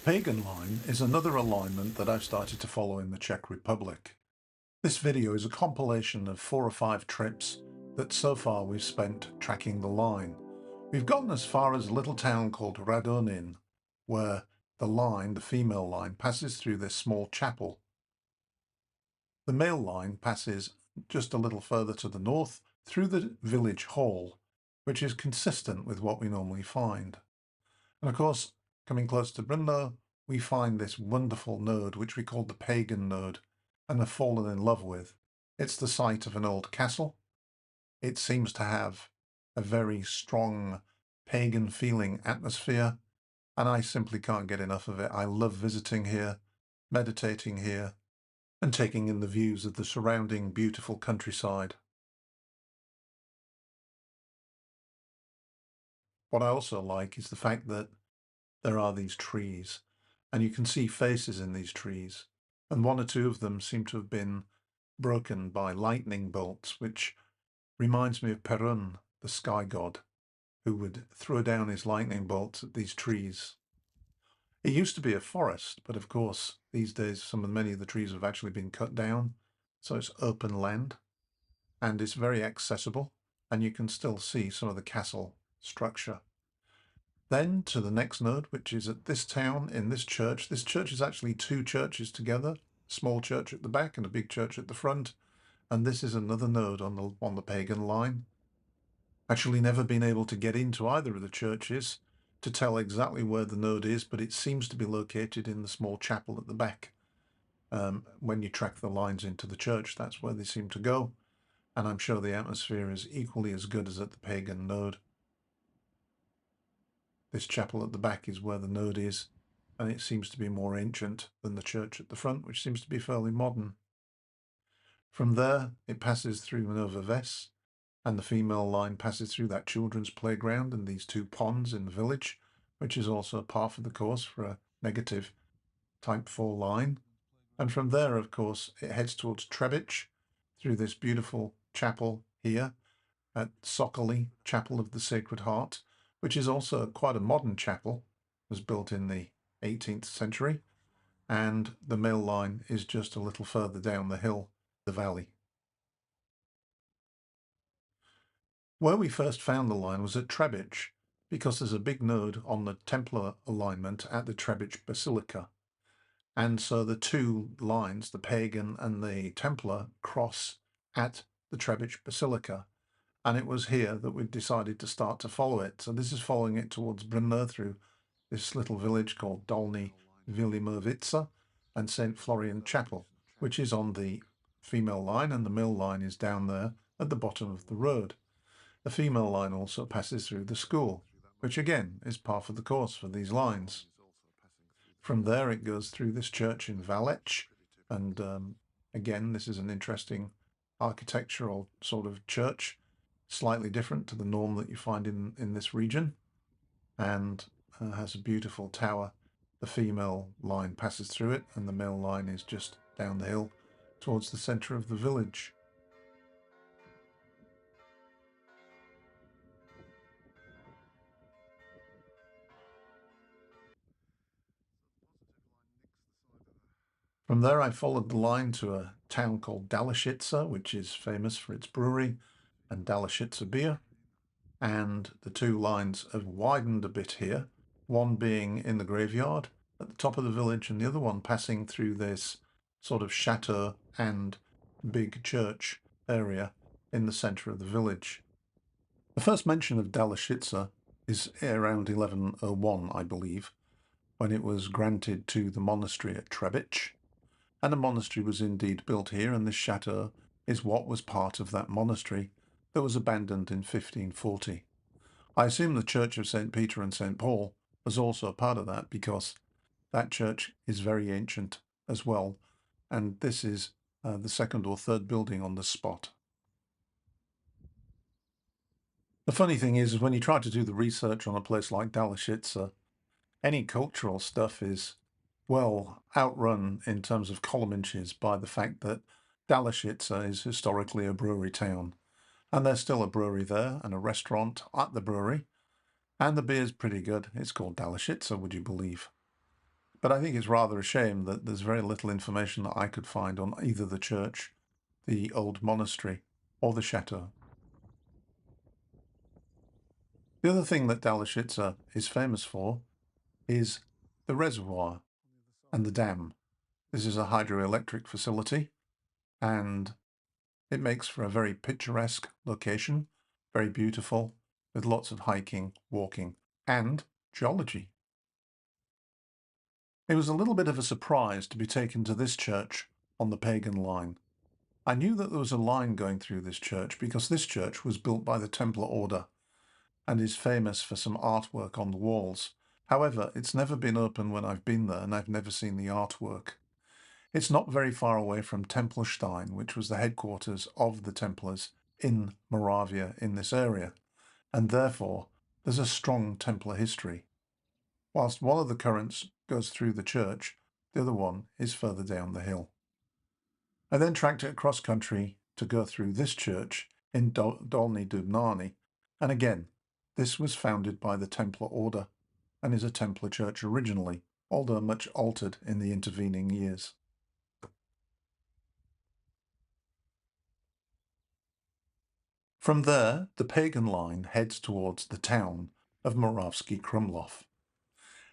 Pagan line is another alignment that I've started to follow in the Czech Republic. This video is a compilation of 4 or 5 trips that so far we've spent tracking the line. We've gotten as far as a little town called Radonin, where the female line, passes through this small chapel. The male line passes just a little further to the north through the village hall, which is consistent with what we normally find. And of course, coming close to Brno, we find this wonderful node, which we call the Pagan node, and have fallen in love with. It's the site of an old castle. It seems to have a very strong pagan feeling atmosphere, and I simply can't get enough of it. I love visiting here, meditating here, and taking in the views of the surrounding beautiful countryside. What I also like is the fact that there are these trees, and you can see faces in these trees, and 1 or 2 of them seem to have been broken by lightning bolts, which reminds me of Perun, the sky god, who would throw down his lightning bolts at these trees. It used to be a forest, but of course these days many of the trees have actually been cut down, so it's open land, and it's very accessible, and you can still see some of the castle structure. Then to the next node, which is at this town in this church. This church is actually 2 churches together, a small church at the back and a big church at the front. And this is another node on the Pagan line. Actually never been able to get into either of the churches to tell exactly where the node is, but it seems to be located in the small chapel at the back. When you track the lines into the church, that's where they seem to go. And I'm sure the atmosphere is equally as good as at the Pagan node. This chapel at the back is where the node is, and it seems to be more ancient than the church at the front, which seems to be fairly modern. From there, it passes through Nova Ves, and the female line passes through that children's playground and these 2 ponds in the village, which is also par for the course for a negative type 4 line. And from there, of course, it heads towards Trebic through this beautiful chapel here at Sokoli, Chapel of the Sacred Heart, which is also quite a modern chapel. It was built in the 18th century, and the male line is just a little further down the hill, the valley. Where we first found the line was at Trebic, because there's a big node on the Templar alignment at the Trebic Basilica. And so the 2 lines, the Pagan and the Templar, cross at the Trebic Basilica. And it was here that we decided to start to follow it. So this is following it towards Brno through this little village called Dolny Vilimovica and St. Florian Chapel, which is on the female line, and the male line is down there at the bottom of the road. The female line also passes through the school, which again is par for the course for these lines. From there it goes through this church in Valech, and again this is an interesting architectural sort of church, slightly different to the norm that you find in this region, and has a beautiful tower. The female line passes through it, and the male line is just down the hill towards the centre of the village. From there I followed the line to a town called Dalashitsa, which is famous for its brewery and Dalashitsa beer. And the 2 lines have widened a bit here, one being in the graveyard at the top of the village and the other one passing through this sort of chateau and big church area in the centre of the village. The first mention of Dalashitsa is around 1101, I believe, when it was granted to the monastery at Trebic. And a monastery was indeed built here, and this chateau is what was part of that monastery that was abandoned in 1540. I assume the Church of St. Peter and St. Paul was also a part of that, because that church is very ancient as well, and this is the 2nd or 3rd building on the spot. The funny thing is when you try to do the research on a place like Dalashitsa, any cultural stuff is well outrun in terms of column inches by the fact that Dalashitsa is historically a brewery town, and there's still a brewery there and a restaurant at the brewery, and the beer's pretty good. It's called Dalashitsa, would you believe? But I think it's rather a shame that there's very little information that I could find on either the church, the old monastery, or the chateau. The other thing that Dalashitsa is famous for is the reservoir and the dam. This is a hydroelectric facility, and it makes for a very picturesque location, very beautiful, with lots of hiking, walking, and geology. It was a little bit of a surprise to be taken to this church on the Pagan line. I knew that there was a line going through this church because this church was built by the Templar order and is famous for some artwork on the walls. However, it's never been open when I've been there, and I've never seen the artwork. It's not very far away from Templarstein, which was the headquarters of the Templars in Moravia in this area, and therefore there's a strong Templar history. Whilst one of the currents goes through the church, the other one is further down the hill. I then tracked it across country to go through this church in Dolny Dubnani, and again, this was founded by the Templar order and is a Templar church originally, although much altered in the intervening years. From there, the Pagan line heads towards the town of Moravsky Krumlov.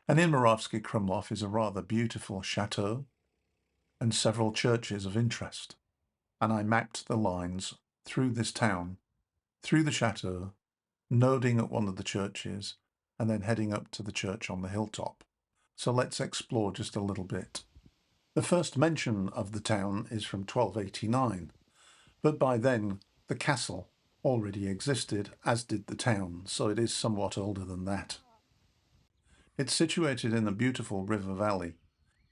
And in Moravsky Krumlov is a rather beautiful chateau and several churches of interest. And I mapped the lines through this town, through the chateau, noding at one of the churches, and then heading up to the church on the hilltop. So let's explore just a little bit. The first mention of the town is from 1289, but by then the castle already existed, as did the town, so it is somewhat older than that. It's situated in a beautiful river valley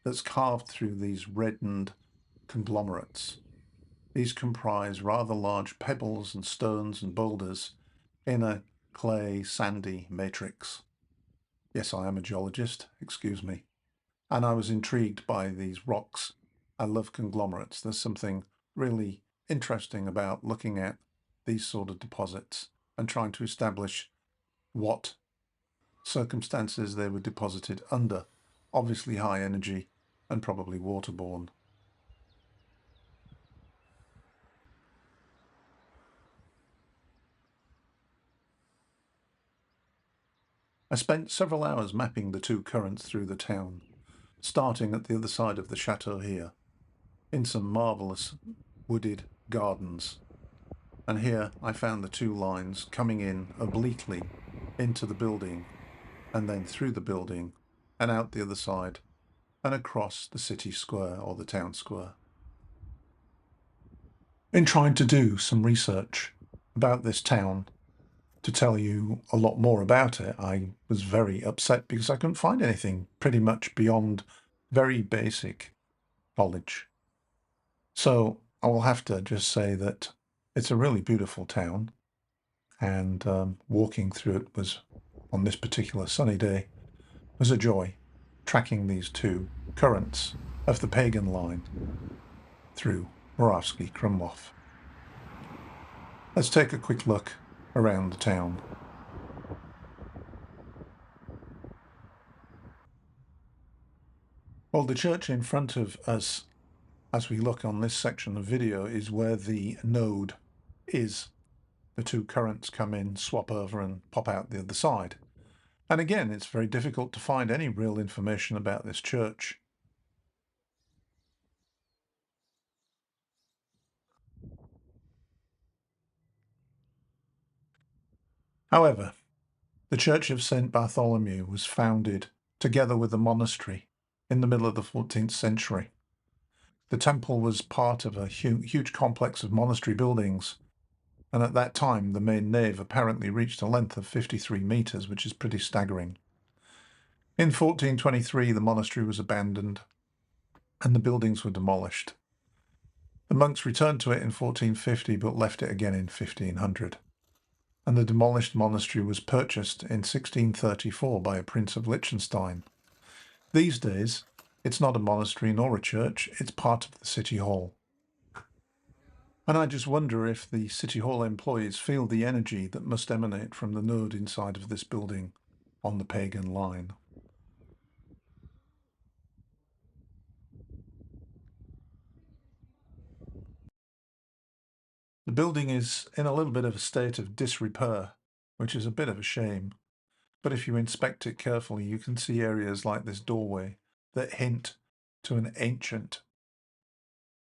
that's carved through these reddened conglomerates. These comprise rather large pebbles and stones and boulders in a clay, sandy matrix. Yes, I am a geologist, excuse me. And I was intrigued by these rocks. I love conglomerates. There's something really interesting about looking at these sort of deposits and trying to establish what circumstances they were deposited under. Obviously high energy and probably waterborne. I spent several hours mapping the two currents through the town, starting at the other side of the chateau here, in some marvellous wooded gardens. And here I found the two lines coming in obliquely into the building, and then through the building, and out the other side, and across the city square or the town square. In trying to do some research about this town, to tell you a lot more about it, I was very upset because I couldn't find anything pretty much beyond very basic knowledge. So I will have to just say that it's a really beautiful town, and walking through it was, on this particular sunny day, was a joy, tracking these two currents of the Pagan line through Moravsky Krumlov. Let's take a quick look around the town. Well, the church in front of us, as we look on this section of video, is where the node is. The two currents come in, swap over, and pop out the other side. And again, it's very difficult to find any real information about this church. However, the Church of St. Bartholomew was founded together with a monastery in the middle of the 14th century. The temple was part of a huge complex of monastery buildings, and at that time the main nave apparently reached a length of 53 metres, which is pretty staggering. In 1423 the monastery was abandoned and the buildings were demolished. The monks returned to it in 1450 but left it again in 1500. And the demolished monastery was purchased in 1634 by a prince of Liechtenstein. These days, it's not a monastery nor a church, it's part of the city hall. And I just wonder if the city hall employees feel the energy that must emanate from the node inside of this building on the Pagan line. The building is in a little bit of a state of disrepair, which is a bit of a shame. But if you inspect it carefully, you can see areas like this doorway that hint to an ancient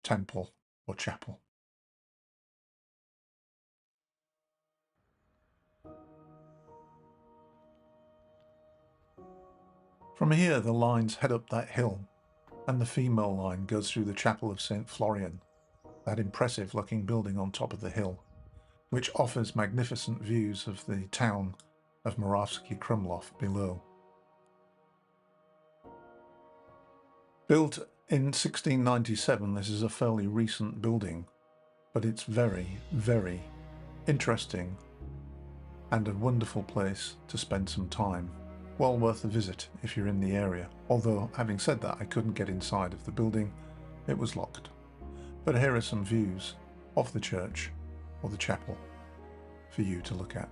temple or chapel. From here, the lines head up that hill, and the female line goes through the chapel of St. Florian, that impressive looking building on top of the hill, which offers magnificent views of the town of Moravsky Krumlov below. Built in 1697, this is a fairly recent building, but it's very, very interesting and a wonderful place to spend some time. Well worth a visit if you're in the area, although having said that, I couldn't get inside of the building, it was locked. But here are some views of the church or the chapel for you to look at.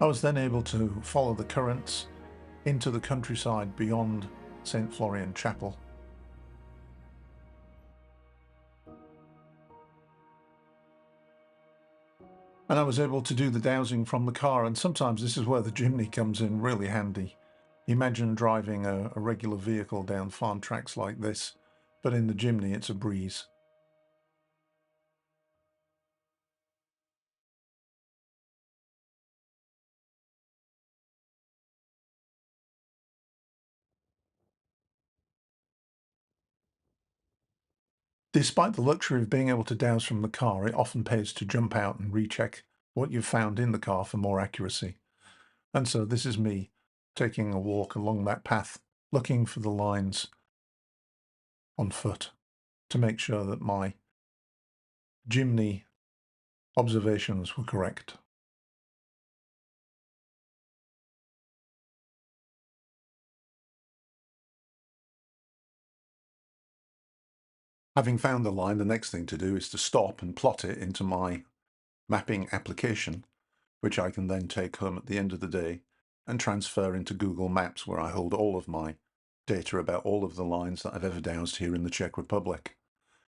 I was then able to follow the currents into the countryside beyond St. Florian Chapel. And I was able to do the dowsing from the car, and sometimes this is where the chimney comes in really handy. Imagine driving a regular vehicle down farm tracks like this, but in the chimney it's a breeze. Despite the luxury of being able to dowse from the car, it often pays to jump out and recheck what you've found in the car for more accuracy. And so this is me taking a walk along that path, looking for the lines on foot to make sure that my chimney observations were correct. Having found the line, the next thing to do is to stop and plot it into my mapping application, which I can then take home at the end of the day and transfer into Google Maps, where I hold all of my data about all of the lines that I've ever dowsed here in the Czech Republic.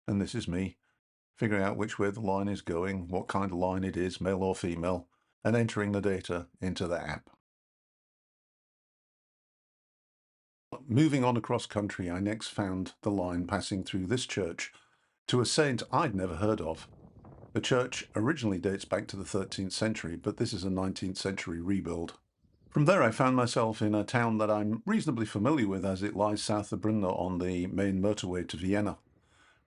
And this is me figuring out which way the line is going, what kind of line it is, male or female, and entering the data into the app. Moving on across country, I next found the line passing through this church to a saint I'd never heard of. The church originally dates back to the 13th century, but this is a 19th century rebuild. From there I found myself in a town that I'm reasonably familiar with, as it lies south of Brno on the main motorway to Vienna.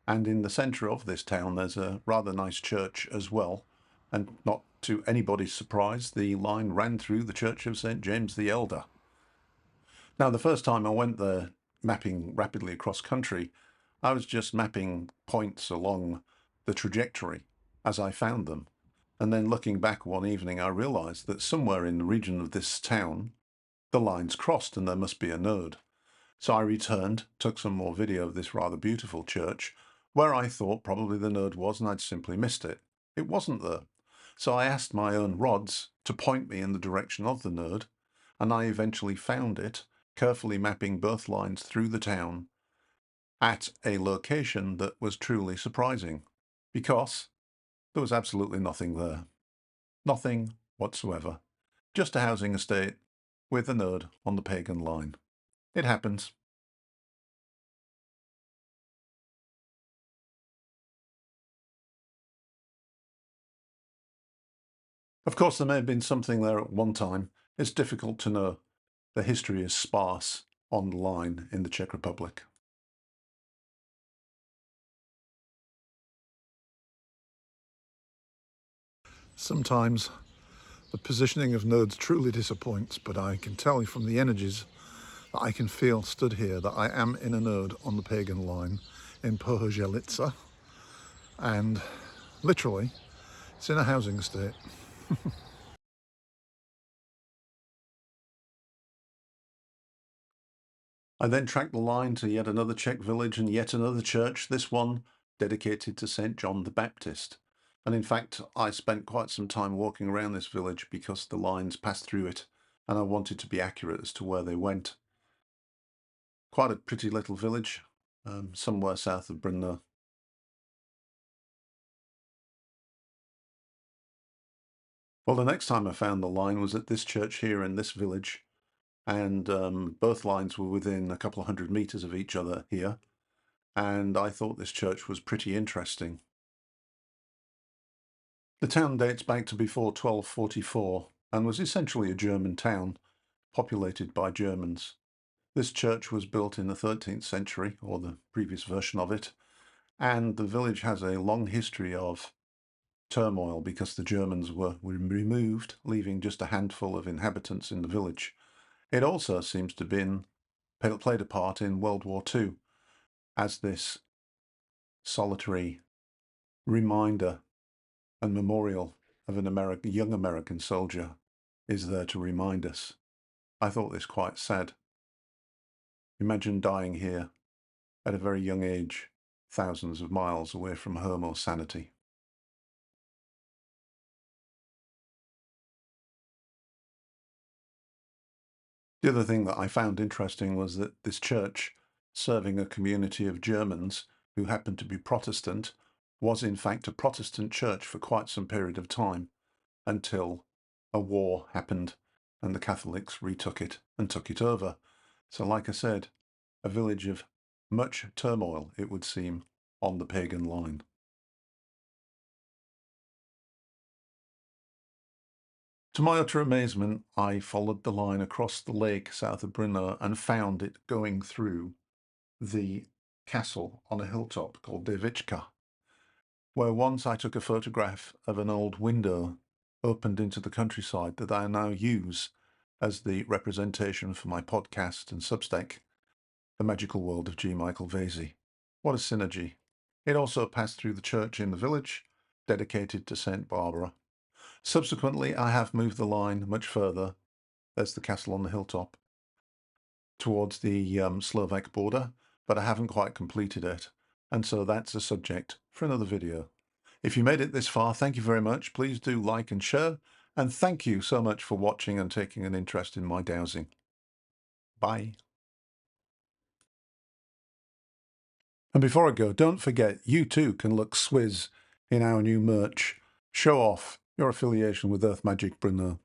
And in the centre of this town there's a rather nice church as well, and not to anybody's surprise, the line ran through the Church of St. James the Elder. Now, the first time I went there mapping rapidly across country, I was just mapping points along the trajectory as I found them. And then looking back one evening, I realised that somewhere in the region of this town, the lines crossed and there must be a node. So I returned, took some more video of this rather beautiful church, where I thought probably the node was, and I'd simply missed it. It wasn't there. So I asked my own rods to point me in the direction of the node, and I eventually found it, carefully mapping both lines through the town at a location that was truly surprising, because there was absolutely nothing there. Nothing whatsoever. Just a housing estate with a node on the Pagan line. It happens. Of course, there may have been something there at one time. It's difficult to know. The history is sparse online in the Czech Republic. Sometimes the positioning of nodes truly disappoints, but I can tell you from the energies that I can feel stood here that I am in a node on the Pagan line in Pohojelica, and literally it's in a housing estate. I then tracked the line to yet another Czech village and yet another church, this one dedicated to St. John the Baptist. And in fact, I spent quite some time walking around this village because the lines passed through it and I wanted to be accurate as to where they went. Quite a pretty little village, somewhere south of Brno. Well, the next time I found the line was at this church here in this village, and both lines were within a couple of 100 meters of each other here, and I thought this church was pretty interesting. The town dates back to before 1244 and was essentially a German town, populated by Germans. This church was built in the 13th century, or the previous version of it, and the village has a long history of turmoil because the Germans were removed, leaving just a handful of inhabitants in the village. It also seems to have been played a part in World War II as this solitary reminder and memorial of an young American soldier is there to remind us. I thought this quite sad. Imagine dying here at a very young age, thousands of miles away from home or sanity. The other thing that I found interesting was that this church, serving a community of Germans who happened to be Protestant, was in fact a Protestant church for quite some period of time until a war happened and the Catholics retook it and took it over. So like I said, a village of much turmoil, it would seem, on the Pagan line. To my utter amazement, I followed the line across the lake south of Brno and found it going through the castle on a hilltop called Devička, where once I took a photograph of an old window opened into the countryside that I now use as the representation for my podcast and Substack, The Magical World of G. Michael Vasey. What a synergy. It also passed through the church in the village, dedicated to St. Barbara. Subsequently, I have moved the line much further, there's the castle on the hilltop, towards the Slovak border, but I haven't quite completed it, and so that's a subject for another video. If you made it this far, thank you very much. Please do like and share, and thank you so much for watching and taking an interest in my dowsing. Bye. And before I go, don't forget, you too can look swizz in our new merch. Show off your affiliation with Earth Magic Brno.